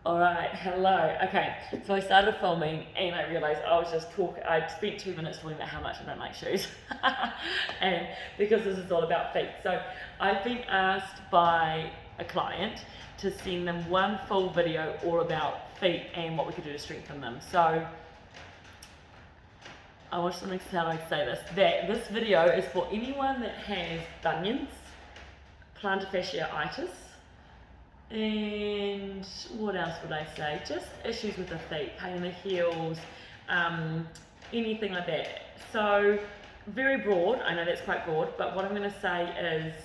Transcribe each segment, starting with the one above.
Alright, hello. Okay, so I started filming and I realised I was just talking, I'd spent 2 minutes talking about how much I don't like shoes. And because this is all about feet. So I've been asked by a client to send them one full video all about feet and what we could do to strengthen them. So I want something, how do I say this? That this video is for anyone that has bunions, plantar fasciitis, and what else would I say? Just issues with the feet, pain in the heels, anything like that. So very broad. I know that's quite broad, but what I'm going to say is,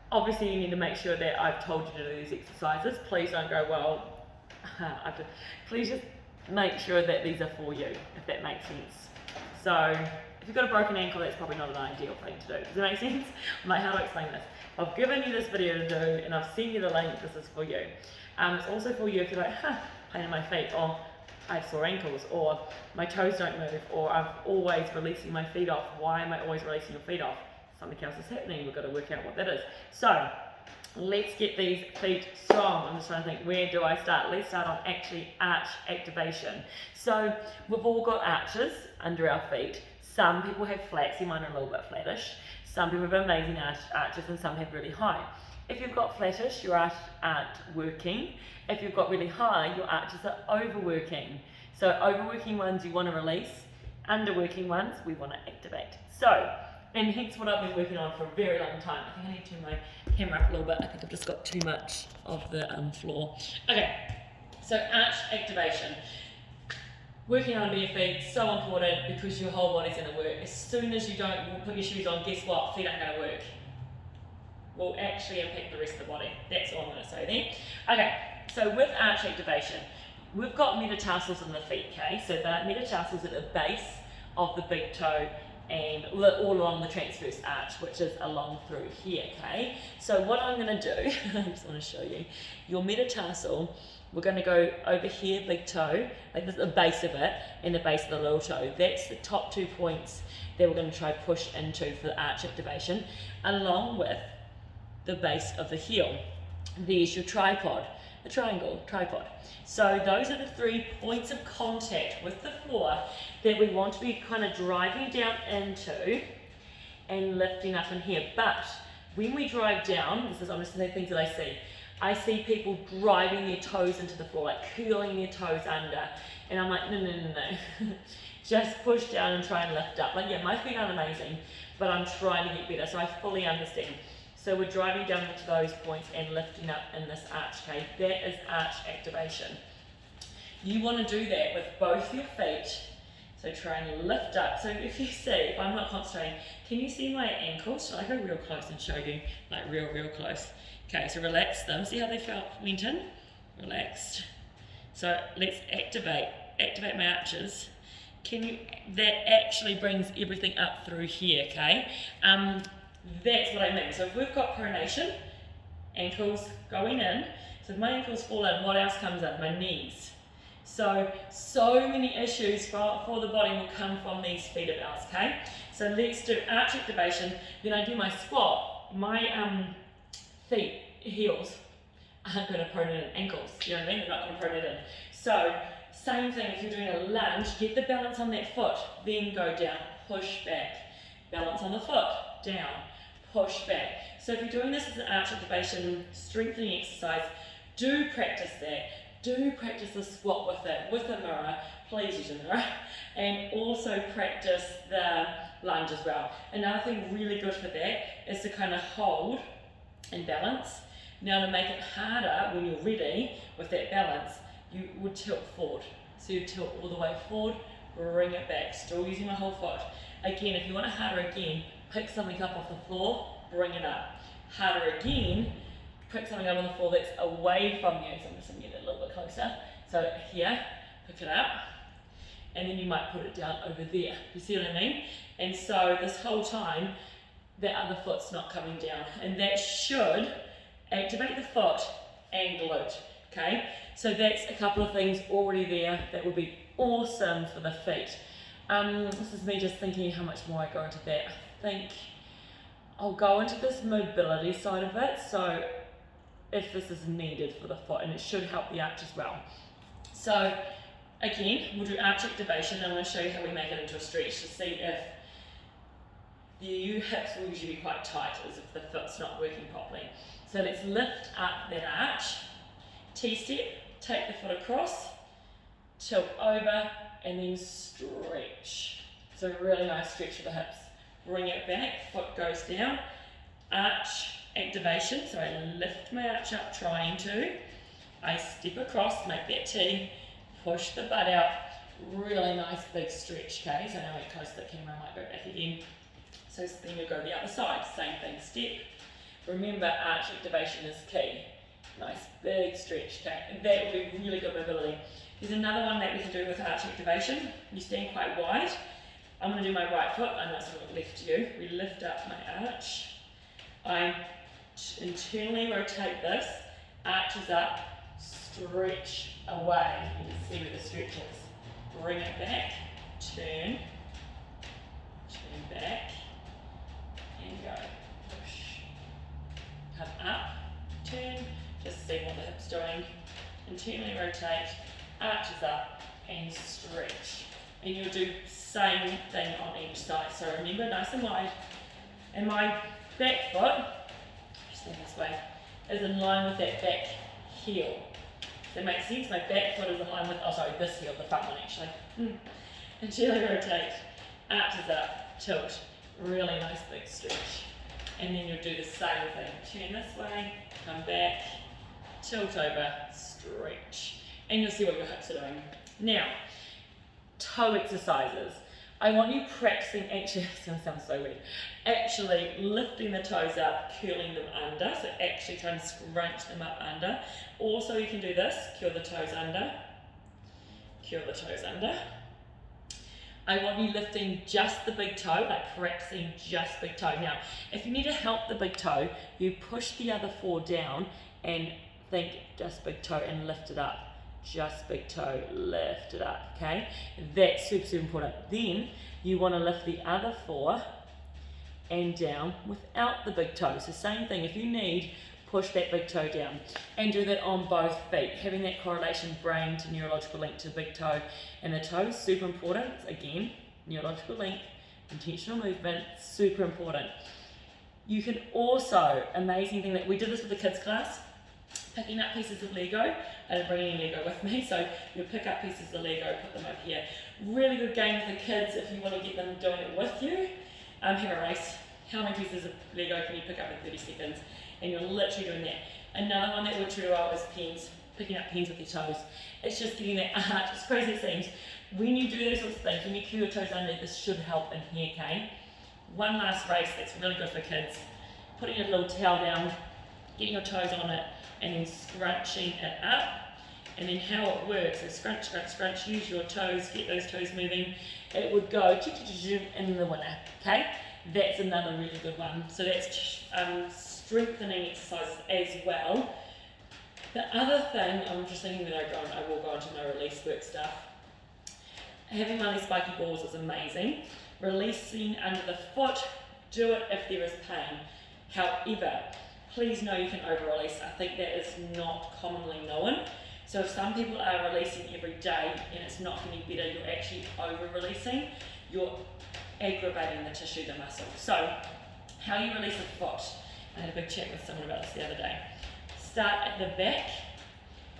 obviously you need to make sure that I've told you to do these exercises. Please don't go, well, please just make sure that these are for you, if that makes sense. So if you've got a broken ankle, that's probably not an ideal thing to do. Does that make sense? I'm like, how do I explain this? I've given you this video to do, and I've sent you the link. This is for you. It's also for you if you're like, pain in my feet, or I have sore ankles, or my toes don't move, or I'm always releasing my feet off. Why am I always releasing your feet off? Something else is happening. We've got to work out what that is. So let's get these feet strong. I'm just trying to think, where do I start? Let's start on actually arch activation. So we've all got arches under our feet. Some people have flats, mine are a little bit flattish. Some people have amazing arches and some have really high. If you've got flattish, your arches aren't working. If you've got really high, your arches are overworking. So overworking ones you want to release, underworking ones we want to activate. So, and hence what I've been working on for a very long time. I think I need to turn my camera up a little bit. I think I've just got too much of the floor. Okay, so arch activation. Working under your feet, so important because your whole body's going to work. As soon as you don't put your shoes on, guess what? Feet aren't going to work. Will actually impact the rest of the body. That's all I'm going to say then. Okay, so with arch activation, we've got metatarsals in the feet, okay? So the metatarsals at the base of the big toe and all along the transverse arch, which is along through here, okay? So what I'm going to do, I just want to show you, your metatarsal, we're going to go over here, big toe, like this is the base of it, and the base of the little toe. That's the top 2 points that we're going to try push into for the arch activation, along with the base of the heel. There's your tripod, a triangle, tripod. So those are the 3 points of contact with the floor that we want to be kind of driving down into and lifting up in here. But when we drive down, this is honestly the things that I see people driving their toes into the floor, like curling their toes under, and I'm like, no. Just push down and try and lift up. Like, yeah, my feet aren't amazing, but I'm trying to get better, so I fully understand. So we're driving down into those points and lifting up in this arch, okay? That is arch activation. You want to do that with both your feet, so try and lift up. So if you see, if I'm not concentrating, can you see my ankles? Shall I go real close and show you, like real close? Okay, so relax them. See how they went in? Relaxed. So let's activate my arches. That actually brings everything up through here, okay? That's what I mean. So if we've got pronation, ankles going in, so if my ankles fall in, what else comes in? My knees. So many issues for the body will come from these feet of ours, okay? So let's do arch activation, then I do my squat. My feet, heels, aren't going to pronate in ankles, you know what I mean? They're not going to pronate in. So, same thing, if you're doing a lunge, get the balance on that foot, then go down, push back. Balance on the foot, down, push back. So if you're doing this as an arch activation strengthening exercise, do practice that. Do practice the squat with it, with a mirror. Please use a mirror. And also practice the lunge as well. Another thing really good for that is to kind of hold and balance. Now to make it harder, when you're ready with that balance, you would tilt forward. So you tilt all the way forward, bring it back, still using my whole foot. Again, if you want it harder again, pick something up off the floor, bring it up. Harder again, pick something up on the floor that's away from you. So I'm just going to get it a little bit closer. So here, pick it up, and then you might put it down over there. You see what I mean? And so this whole time, the other foot's not coming down, and that should activate the foot and glute, okay? So that's a couple of things already there that would be awesome for the feet. This is me just thinking how much more I go into that. I think I'll go into this mobility side of it. So if this is needed for the foot, and it should help the arch as well. So again, we'll do arch activation, and I'm going to show you how we make it into a stretch to see if the hips will usually be quite tight, as if the foot's not working properly. So let's lift up that arch, T-step, take the foot across, tilt over, and then stretch. So really nice stretch of the hips. Bring it back, foot goes down, arch activation, so I lift my arch up trying to, I step across, make that T, push the butt out, really nice big stretch, okay? So now we're close to the camera, I might go back again. So then you go the other side, same thing, step. Remember, arch activation is key. Nice big stretch, okay? And that will be really good mobility. There's another one that we can do with arch activation. You stand quite wide. I'm going to do my right foot, I know it's going to look left to you. We lift up my arch. I internally rotate this, arches up, stretch away. You can see where the stretch is. Bring it back, turn back, and go. Push. Come up, turn, just see what the hip's doing. Internally rotate, arches up, and stretch. And you'll do same thing on each side. So remember, nice and wide. And my back foot, stand this way, is in line with that back heel. Does that make sense? My back foot is in line with, oh sorry, this heel, the front one actually. And gently rotate, arches up, tilt, really nice big stretch. And then you'll do the same thing. Turn this way, come back, tilt over, stretch. And you'll see what your hips are doing. Now, toe exercises. I want you practicing, actually, it's going to sound so weird, actually lifting the toes up, curling them under, so actually trying to scrunch them up under. Also you can do this, curl the toes under, curl the toes under. I want you lifting just the big toe, like practicing just big toe. Now, if you need to help the big toe, you push the other four down and think just big toe and lift it up. Just big toe, lift it up, okay? That's super, super important. Then you want to lift the other four and down without the big toe. So same thing, if you need, push that big toe down and do that on both feet. Having that correlation brain to neurological link to the big toe and the toe, super important. Again, neurological link, intentional movement, super important. You can also, amazing thing that we did this with the kids class, picking up pieces of Lego. I didn't bring any Lego with me, so you'll pick up pieces of Lego, put them up here. Really good game for the kids if you want to get them doing it with you. Have a race. How many pieces of Lego can you pick up in 30 seconds? And you're literally doing that. Another one that works really well is pens, picking up pens with your toes. It's just getting that arch, as crazy as it seems. When you do those sorts of things, when you curl your toes under, this should help in here, okay? One last race that's really good for kids. Putting a little towel down, getting your toes on it, and then scrunching it up. And then how it works is scrunch, scrunch, scrunch, use your toes, get those toes moving. It would go in the winner, okay? That's another really good one. So that's strengthening exercises as well. The other thing, I'm just thinking that I will go into no release work stuff. Having one of these spiky balls is amazing. Releasing under the foot, do it if there is pain. However, please know you can over-release. I think that is not commonly known. So if some people are releasing every day and it's not getting better, you're actually over-releasing. You're aggravating the tissue, the muscle. So how you release a foot. I had a big chat with someone about this the other day. Start at the back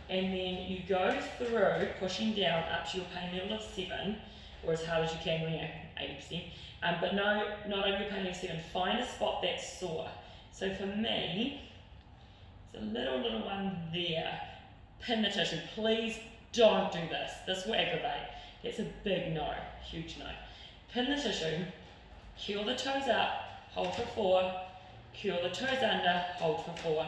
and then you go through pushing down up to your pain level of 7, or as hard as you can when you're 80%. But no, not over your pain level of 7. Find a spot that's sore. So for me, it's a little one there. Pin the tissue. Please don't do this. This will aggravate. That's a big no, huge no. Pin the tissue, curl the toes up, hold for 4, curl the toes under, hold for 4.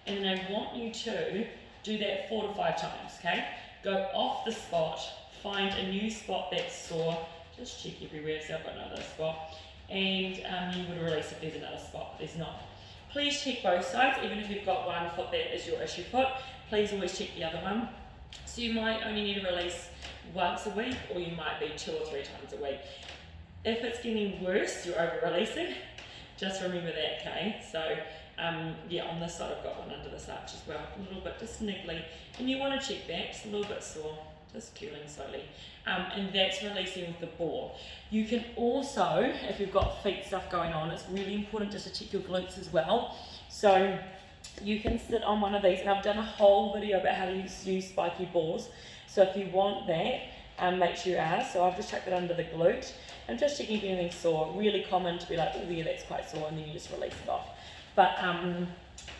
And then I want you to do that 4 to 5 times, okay? Go off the spot, find a new spot that's sore, just check everywhere, so I've got another spot, and you would release if there's another spot, there's not. Please check both sides, even if you've got one foot that is your issue foot, please always check the other one. So you might only need to release once a week, or you might be 2 or 3 times a week. If it's getting worse, you're over-releasing, just remember that, okay? So Yeah, on this side I've got one under this arch as well, a little bit just niggly, and you want to check that, it's a little bit sore, just curling slowly, and that's releasing with the ball. You can also, if you've got feet stuff going on, it's really important just to check your glutes as well. So you can sit on one of these, and I've done a whole video about how to use spiky balls, so if you want that, make sure you are. So I've just chucked it under the glute. I'm just checking if anything's sore. Really common to be like, oh yeah, that's quite sore, and then you just release it off. But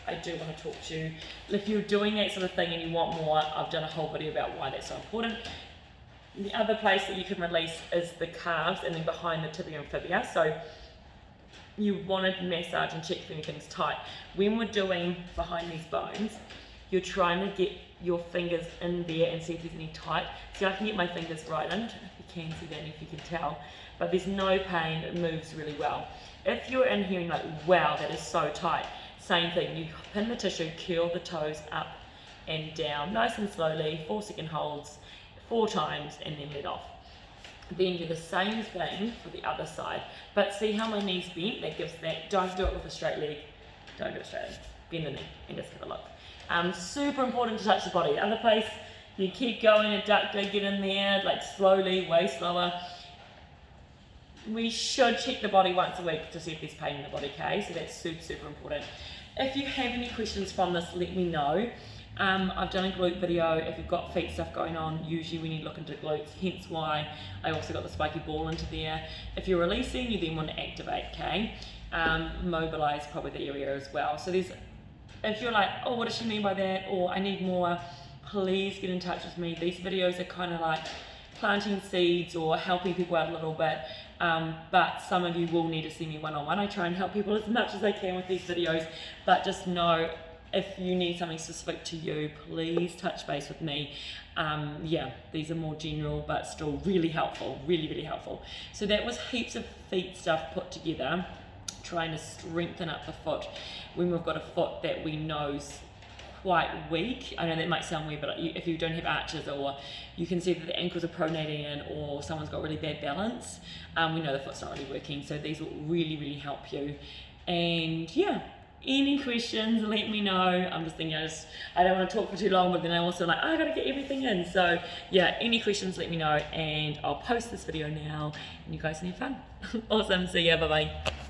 I do want to talk to you. If you're doing that sort of thing and you want more, I've done a whole video about why that's so important. The other place that you can release is the calves and then behind the tibia and fibia. So you want to massage and check if anything's tight. When we're doing behind these bones, you're trying to get your fingers in there and see if there's any tight. See, I can get my fingers right in. I don't know if you can see that and if you can tell, but there's no pain, it moves really well. If you're in here and you're like, wow, that is so tight, same thing, you pin the tissue, curl the toes up and down, nice and slowly, 4-second holds, 4 times, and then let off. Then do the same thing for the other side, but see how my knee's bent? That gives that, don't do it with a straight leg, don't do it straight leg, bend the knee and just have a look. Super important to touch the body. The other place, you keep going, adductor, get in there, like slowly, way slower. We should check the body once a week to see if there's pain in the body, okay? So that's super, super important. If you have any questions from this, let me know. I've done a glute video. If you've got feet stuff going on, usually we need to look into glutes, hence why I also got the spiky ball into there. If you're releasing, you then want to activate, okay? Mobilize probably the area as well. So there's, if you're like, oh, what does she mean by that? Or I need more, please get in touch with me. These videos are kind of like planting seeds or helping people out a little bit. But some of you will need to see me one-on-one. I try and help people as much as I can with these videos, but just know if you need something specific to you, please touch base with me. Yeah, these are more general, but still really helpful, really, really helpful. So that was heaps of feet stuff put together, trying to strengthen up the foot when we've got a foot that we know's quite weak. I know that might sound weird, but if you don't have arches, or you can see that the ankles are pronating in, or someone's got really bad balance, we know the foot's not really working. So these will really, really help you. And yeah, any questions, let me know. I'm just thinking, I don't want to talk for too long, but then I'm also like, I gotta get everything in. So yeah, any questions, let me know, and I'll post this video now, and you guys can have fun. Awesome, see ya, bye bye.